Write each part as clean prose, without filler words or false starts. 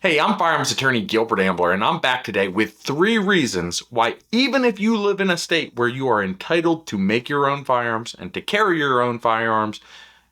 Hey, I'm firearms attorney Gilbert Ambler, and I'm back today with 3 reasons why, even if you live in a state where you are entitled to make your own firearms and to carry your own firearms,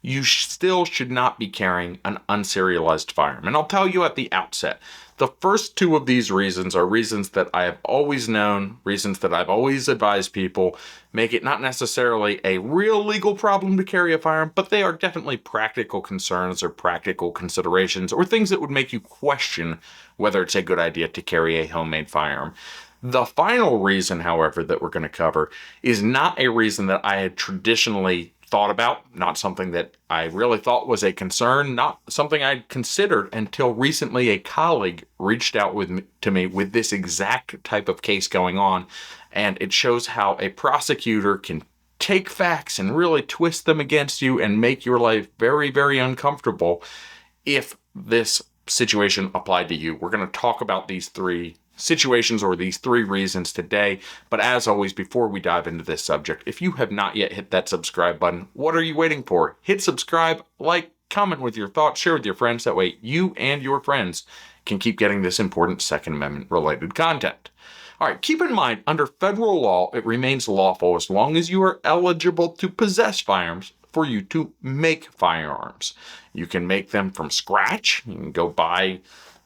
you still should not be carrying an unserialized firearm. And I'll tell you at the outset, the first 2 of these reasons are reasons that I have always known, reasons that I've always advised people, make it not necessarily a real legal problem to carry a firearm, but they are definitely practical concerns or practical considerations or things that would make you question whether it's a good idea to carry a homemade firearm. The final reason, however, that we're going to cover is not a reason that I had traditionally thought about, not something that I really thought was a concern, not something I'd considered until recently a colleague reached out to me with this exact type of case going on. And it shows how a prosecutor can take facts and really twist them against you and make your life very, very uncomfortable if this situation applied to you. We're going to talk about these 3 situations or these 3 reasons today. But as always, before we dive into this subject, if you have not yet hit that subscribe button, what are you waiting for? Hit subscribe, like, comment with your thoughts, share with your friends. That way you and your friends can keep getting this important Second Amendment related content. All right, keep in mind, under federal law, it remains lawful as long as you are eligible to possess firearms for you to make firearms. You can make them from scratch. You can go buy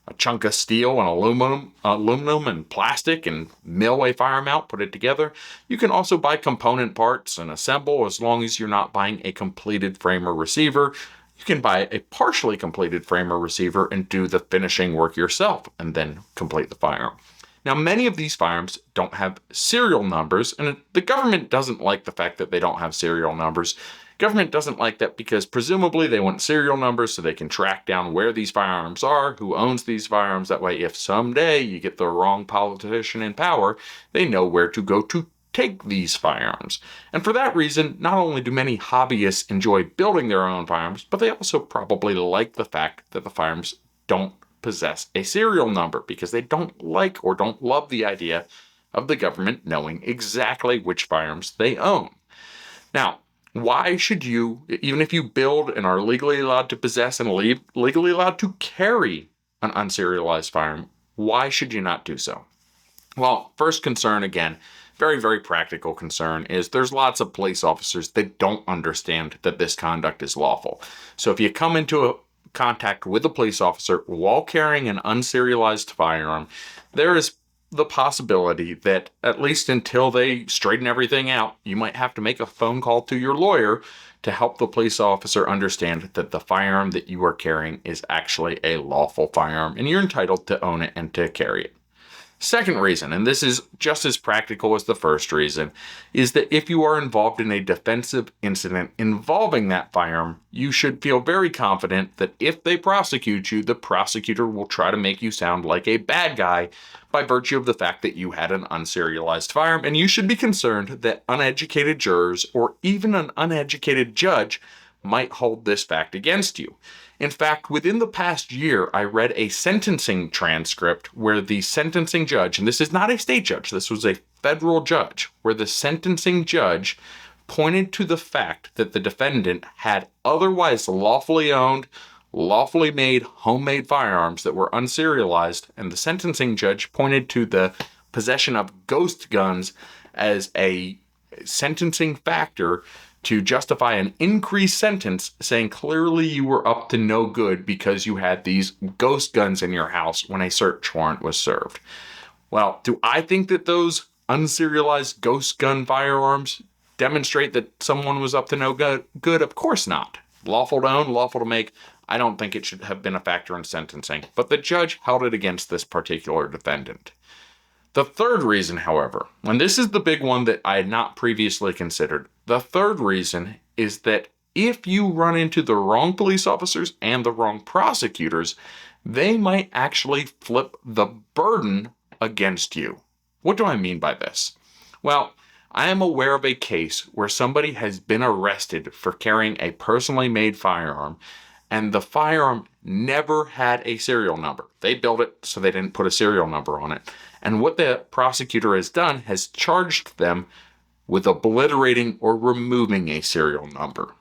a chunk of steel and aluminum and plastic and mill a firearm out, put it together. You can also buy component parts and assemble as long as you're not buying a completed frame or receiver. You can buy a partially completed frame or receiver and do the finishing work yourself and then complete the firearm. Now, many of these firearms don't have serial numbers, and the government doesn't like the fact that they don't have serial numbers. Government doesn't like that because presumably they want serial numbers so they can track down where these firearms are, who owns these firearms. That way, if someday you get the wrong politician in power, they know where to go to take these firearms. And for that reason, not only do many hobbyists enjoy building their own firearms, but they also probably like the fact that the firearms don't possess a serial number because they don't like or don't love the idea of the government knowing exactly which firearms they own. Now, why should you, even if you build and are legally allowed to possess and legally allowed to carry an unserialized firearm, why should you not do so? Well, first concern, again, very, very practical concern, is there's lots of police officers that don't understand that this conduct is lawful. So if you come into contact with a police officer while carrying an unserialized firearm, there is the possibility that, at least until they straighten everything out, you might have to make a phone call to your lawyer to help the police officer understand that the firearm that you are carrying is actually a lawful firearm and you're entitled to own it and to carry it. Second reason, and this is just as practical as the first reason, is that if you are involved in a defensive incident involving that firearm, you should feel very confident that if they prosecute you, the prosecutor will try to make you sound like a bad guy by virtue of the fact that you had an unserialized firearm, and you should be concerned that uneducated jurors or even an uneducated judge might hold this fact against you. In fact, within the past year, I read a sentencing transcript where the sentencing judge, and this is not a state judge, this was a federal judge, where the sentencing judge pointed to the fact that the defendant had otherwise lawfully owned, lawfully made homemade firearms that were unserialized, and the sentencing judge pointed to the possession of ghost guns as a sentencing factor to justify an increased sentence, saying clearly you were up to no good because you had these ghost guns in your house when a search warrant was served. Well, do I think that those unserialized ghost gun firearms demonstrate that someone was up to no good? Of course not. Lawful to own, lawful to make. I don't think it should have been a factor in sentencing, but the judge held it against this particular defendant. The third reason, however, and this is the big one that I had not previously considered, the third reason is that if you run into the wrong police officers and the wrong prosecutors, they might actually flip the burden against you. What do I mean by this? Well, I am aware of a case where somebody has been arrested for carrying a personally made firearm, and the firearm never had a serial number. They built it, so they didn't put a serial number on it. And what the prosecutor has done has charged them with obliterating or removing a serial number.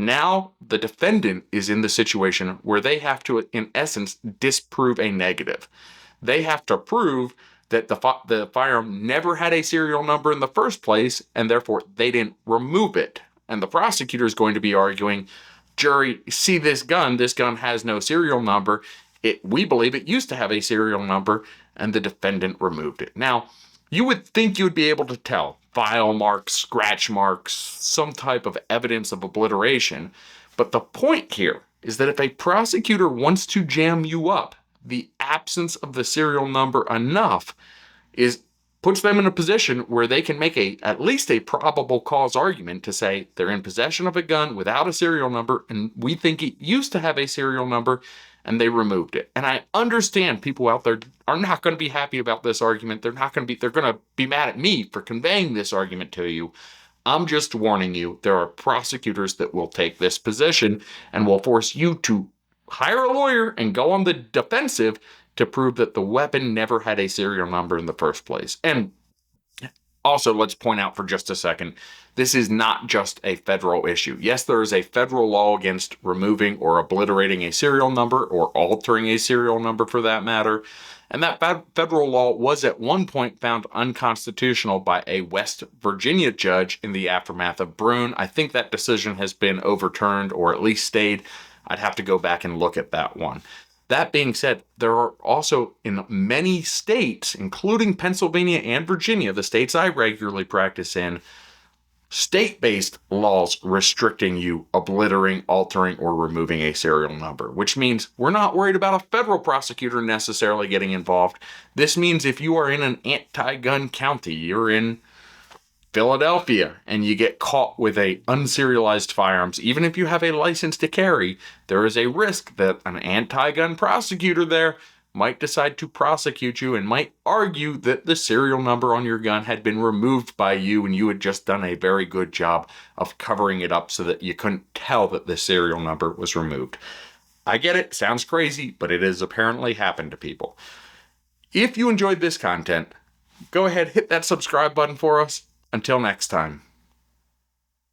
Now the defendant is in the situation where they have to, in essence, disprove a negative. They have to prove that the firearm never had a serial number in the first place, and therefore they didn't remove it. And the prosecutor is going to be arguing, jury, see this gun has no serial number. We believe it used to have a serial number, and the defendant removed it. Now, you would think you would be able to tell file marks, scratch marks, some type of evidence of obliteration. But the point here is that if a prosecutor wants to jam you up, the absence of the serial number enough puts them in a position where they can make at least a probable cause argument to say they're in possession of a gun without a serial number, and we think it used to have a serial number, and they removed it. And I understand people out there are not going to be happy about this argument. They're going to be mad at me for conveying this argument to you. I'm just warning you, there are prosecutors that will take this position and will force you to hire a lawyer and go on the defensive to prove that the weapon never had a serial number in the first place. And also, let's point out for just a second, this is not just a federal issue. Yes, there is a federal law against removing or obliterating a serial number or altering a serial number for that matter. And that federal law was at one point found unconstitutional by a West Virginia judge in the aftermath of Brune. I think that decision has been overturned or at least stayed. I'd have to go back and look at that one. That being said, there are also in many states, including Pennsylvania and Virginia, the states I regularly practice in, state-based laws restricting you obliterating, altering, or removing a serial number, which means we're not worried about a federal prosecutor necessarily getting involved. This means if you are in an anti-gun county, you're in Philadelphia, and you get caught with a unserialized firearms, even if you have a license to carry, there is a risk that an anti-gun prosecutor there might decide to prosecute you and might argue that the serial number on your gun had been removed by you and you had just done a very good job of covering it up so that you couldn't tell that the serial number was removed. I get it, sounds crazy, but it has apparently happened to people. If you enjoyed this content, go ahead, hit that subscribe button for us. Until next time.